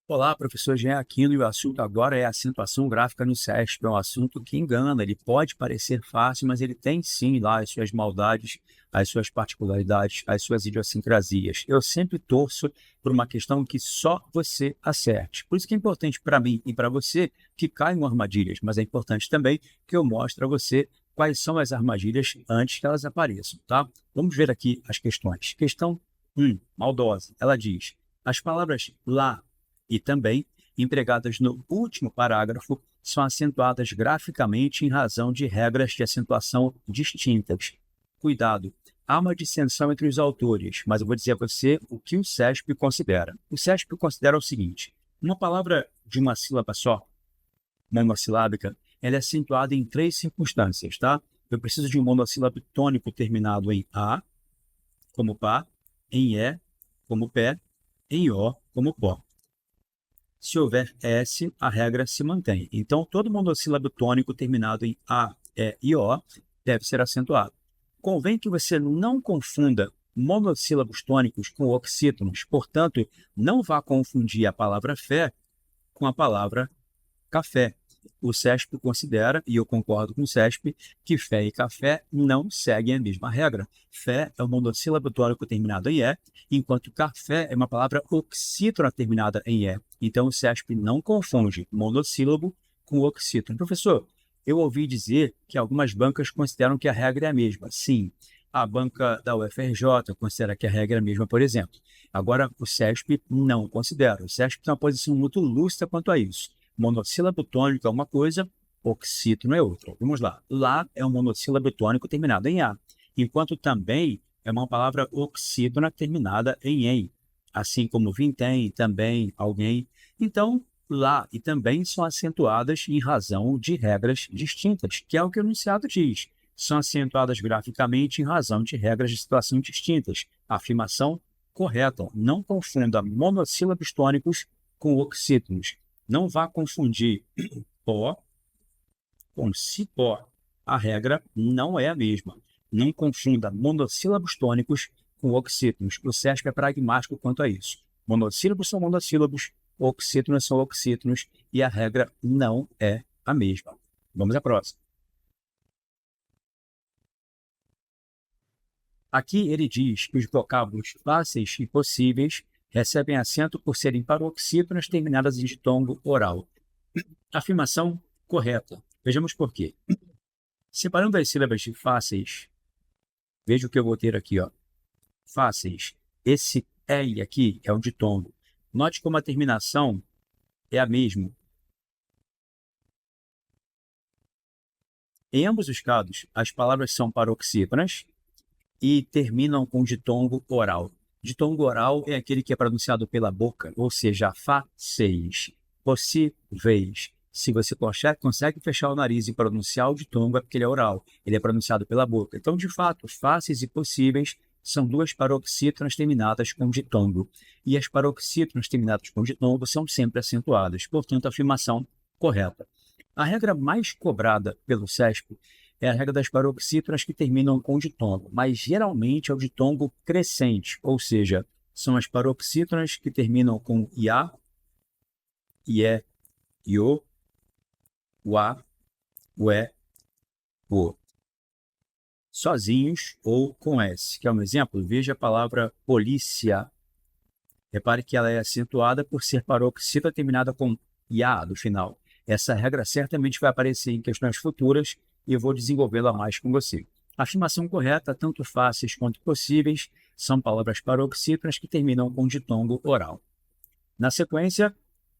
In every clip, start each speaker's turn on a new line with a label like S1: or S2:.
S1: Olá, professor Jean Aquino, e o assunto agora é a acentuação gráfica no SESP. É um assunto que engana, ele pode parecer fácil, mas ele tem sim lá as suas maldades, as suas particularidades, as suas idiosincrasias. Eu sempre torço por uma questão que só você acerte. Por isso que é importante para mim e para você que caiam armadilhas, mas é importante também que eu mostre a você quais são as armadilhas antes que elas apareçam, tá? Vamos ver aqui as questões. Questão 1, maldosa. Ela diz: as palavras lá e também, empregadas no último parágrafo, são acentuadas graficamente em razão de regras de acentuação distintas. Cuidado, há uma dissensão entre os autores, mas eu vou dizer a você o que o SESP considera. O SESP considera o seguinte: uma palavra de uma sílaba só, monossilábica, ela é acentuada em três circunstâncias, tá? Eu preciso de um monossílabo tônico terminado em A, como pá, em E, como pé, em O, como pó. Se houver S, a regra se mantém. Então, todo monossílabo tônico terminado em A, E e O deve ser acentuado. Convém que você não confunda monossílabos tônicos com oxítonos. Portanto, não vá confundir a palavra fé com a palavra café. O SESP considera, e eu concordo com o SESP, que fé e café não seguem a mesma regra. Fé é um monossílabo tônico terminado em E, enquanto café é uma palavra oxítona terminada em E. Então, o SESP não confunde monossílabo com oxítono. Professor, eu ouvi dizer que algumas bancas consideram que a regra é a mesma. Sim, a banca da UFRJ considera que a regra é a mesma, por exemplo. Agora, o SESP não considera. O SESP tem uma posição muito lúcida quanto a isso. Monossílabo tônico é uma coisa, oxítono é outra. Vamos lá. Lá é um monossílabo tônico terminado em A, enquanto também é uma palavra oxítona terminada em "em", assim como vintém, também, alguém. Então, lá e também são acentuadas em razão de regras distintas, que é o que o enunciado diz. São acentuadas graficamente em razão de regras de situação distintas. Afirmação correta. Não confunda monossílabos tônicos com oxítonos. Não vá confundir pó com cipó. A regra não é a mesma. Não confunda monossílabos tônicos com oxítonos. O SESP é pragmático quanto a isso. Monossílabos são monossílabos, oxítonos são oxítonos, e a regra não é a mesma. Vamos à próxima. Aqui ele diz que os vocábulos fáceis e possíveis recebem acento por serem paroxítonas terminadas em ditongo oral. Afirmação correta. Vejamos por quê. Separando as sílabas de fáceis, veja o que eu vou ter aqui, ó. Fáceis. Esse L aqui é um ditongo. Note como a terminação é a mesma. Em ambos os casos, as palavras são paroxítonas e terminam com ditongo oral. Ditongo oral é aquele que é pronunciado pela boca, ou seja, fáceis, possíveis. Se você consegue fechar o nariz e pronunciar o ditongo, é porque ele é oral, ele é pronunciado pela boca. Então, de fato, fáceis e possíveis são duas paroxítonas terminadas com ditongo. E as paroxítonas terminadas com ditongo são sempre acentuadas, portanto, a afirmação correta. A regra mais cobrada pelo SESP é a regra das paroxítonas que terminam com ditongo, mas geralmente é o ditongo crescente, ou seja, são as paroxítonas que terminam com ia, ié, iô, uá, ué, o, sozinhos ou com S. Quer um exemplo? Veja a palavra polícia. Repare que ela é acentuada por ser paroxítona terminada com ia do final. Essa regra certamente vai aparecer em questões futuras e eu vou desenvolvê-la mais com você. A afirmação correta, tanto fáceis quanto possíveis, são palavras paroxítonas que terminam com ditongo oral. Na sequência,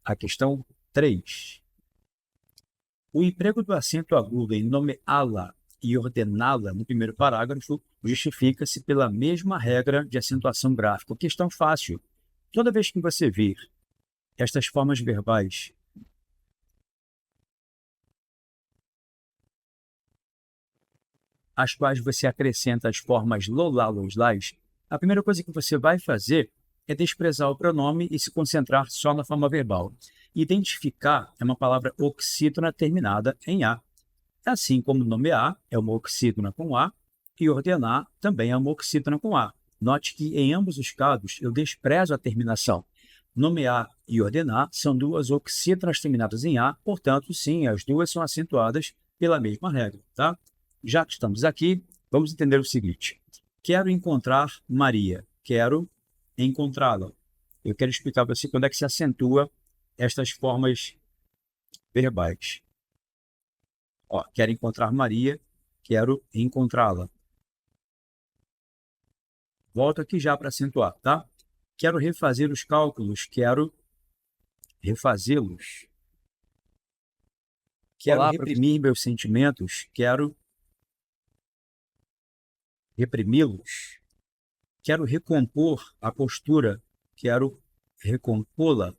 S1: a questão 3. O emprego do acento agudo em nomeá-la e ordená-la no primeiro parágrafo justifica-se pela mesma regra de acentuação gráfica. Questão fácil. Toda vez que você vir estas formas verbais às quais você acrescenta as formas lolá, loslás, a primeira coisa que você vai fazer é desprezar o pronome e se concentrar só na forma verbal. Identificar é uma palavra oxítona terminada em A. Assim como nomear é uma oxítona com A e ordenar também é uma oxítona com A. Note que em ambos os casos eu desprezo a terminação. nomear e ordenar são duas oxítonas terminadas em A, portanto, sim, as duas são acentuadas pela mesma regra, tá? Já que estamos aqui, vamos entender o seguinte. Quero encontrar Maria. Quero encontrá-la. Eu quero explicar para você quando é que se acentua estas formas verbais. Ó, quero encontrar Maria. Quero encontrá-la. Volto aqui já para acentuar, tá? Quero refazer os cálculos. Quero refazê-los. Quero
S2: Olá,
S1: reprimir meus sentimentos. Quero reprimi-los. Quero recompor a postura. Quero recompô-la.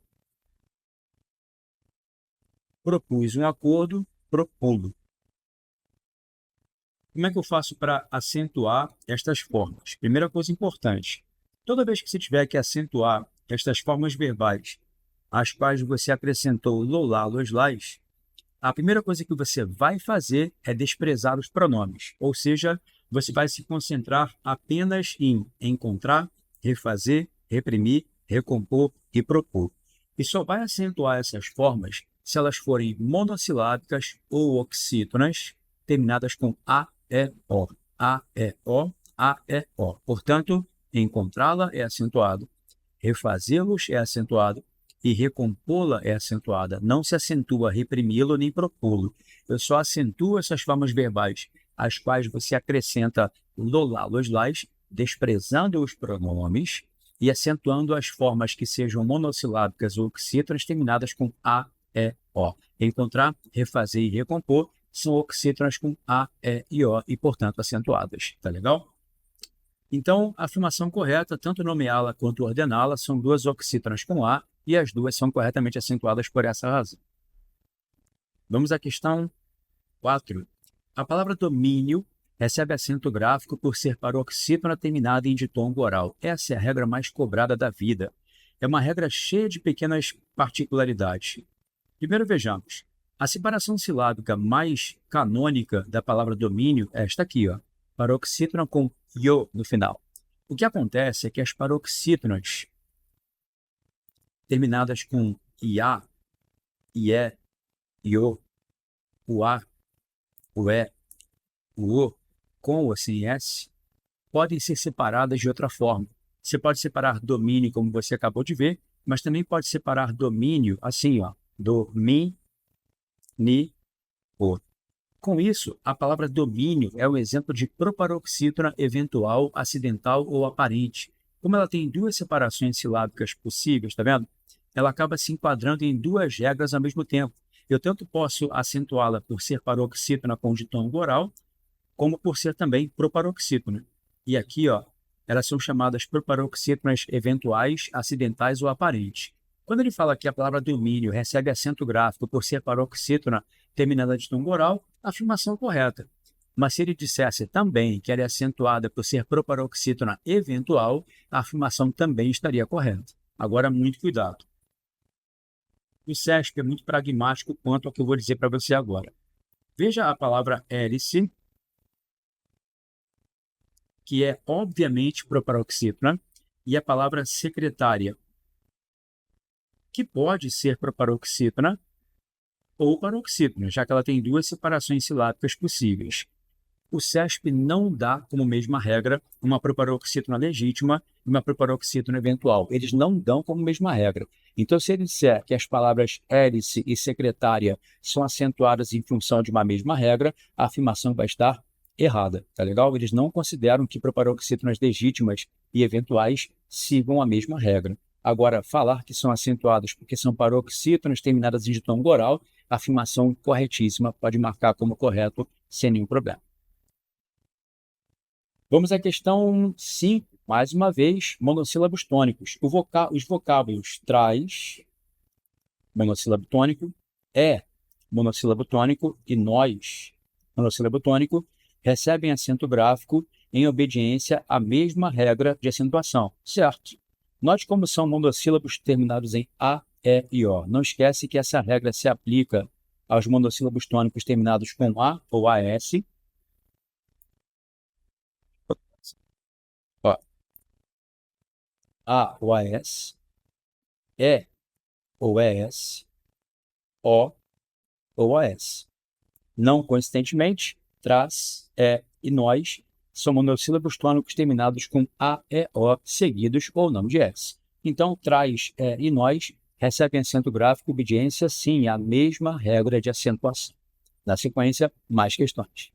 S1: Propus um acordo. Propô-lo. Como é que eu faço para acentuar estas formas? Primeira coisa importante, toda vez que você tiver que acentuar estas formas verbais, às quais você acrescentou lolá, loslás, a primeira coisa que você vai fazer é desprezar os pronomes, ou seja, você vai se concentrar apenas em encontrar, refazer, reprimir, recompor e propor. E só vai acentuar essas formas se elas forem monossilábicas ou oxítonas, terminadas com A, E, O. A, E, O, A, E, O. Portanto, encontrá-la é acentuado, refazê-los é acentuado, e recompô-la é acentuada. Não se acentua reprimi-lo nem propô-lo. Eu só acentuo essas formas verbais, às quais você acrescenta lolá, loslás, desprezando os pronomes e acentuando as formas que sejam monossilábicas ou oxítonas terminadas com A, E, O. Encontrar, refazer e recompor são oxítonas com A, E e O e, portanto, acentuadas. Tá legal? Então, a afirmação correta, tanto nomeá-la quanto ordená-la, são duas oxítonas com A e as duas são corretamente acentuadas por essa razão. Vamos à questão 4. A palavra domínio recebe acento gráfico por ser paroxítona terminada em ditongo oral. Essa é a regra mais cobrada da vida. É uma regra cheia de pequenas particularidades. Primeiro vejamos. A separação silábica mais canônica da palavra domínio é esta aqui, ó, paroxítona com io no final. O que acontece é que as paroxítonas terminadas com ia, ié, io, uá, ué, uô, com ou sem S, podem ser separadas de outra forma. Você pode separar domínio, como você acabou de ver, mas também pode separar domínio assim, ó, do, mi, ni, o. Com isso, a palavra domínio é um exemplo de proparoxítona eventual, acidental ou aparente. Como ela tem duas separações silábicas possíveis, está vendo? Ela acaba se enquadrando em duas regras ao mesmo tempo. Eu tanto posso acentuá-la por ser paroxítona com ditongo oral, como por ser também proparoxítona. E aqui, ó, elas são chamadas proparoxítonas eventuais, acidentais ou aparentes. Quando ele fala que a palavra domínio recebe acento gráfico por ser paroxítona terminada de tom oral, a afirmação é correta. Mas se ele dissesse também que ela é acentuada por ser proparoxítona eventual, a afirmação também estaria correta. Agora, muito cuidado. O SESP é muito pragmático quanto ao que eu vou dizer para você agora. Veja a palavra hélice, que é obviamente proparoxítona, e a palavra secretária, que pode ser proparoxítona ou paroxítona, já que ela tem duas separações silábicas possíveis. O SESP não dá como mesma regra uma proparoxítona legítima e uma proparoxítona eventual. Eles não dão como mesma regra. Então, se ele disser que as palavras hélice e secretária são acentuadas em função de uma mesma regra, a afirmação vai estar errada, tá legal? Eles não consideram que proparoxítonas legítimas e eventuais sigam a mesma regra. Agora, falar que são acentuadas porque são paroxítonas terminadas em ditongo oral, a afirmação corretíssima pode marcar como correto sem nenhum problema. Vamos à questão 5, mais uma vez, monossílabos tônicos. Os vocábulos traz, monossílabo tônico, é, monossílabo tônico, e nós, monossílabo tônico, recebem acento gráfico em obediência à mesma regra de acentuação, certo? Note como são monossílabos terminados em A, E e O. Não esquece que essa regra se aplica aos monossílabos tônicos terminados com A ou AS. Ó, A ou AS, é ou es, o ou as. Não coincidentemente, traz, e nós são monossílabos tônicos terminados com a, e, o, seguidos ou não de s. Então, traz, e nós recebem acento gráfico, obediência, sim, a mesma regra de acentuação. Na sequência, mais questões.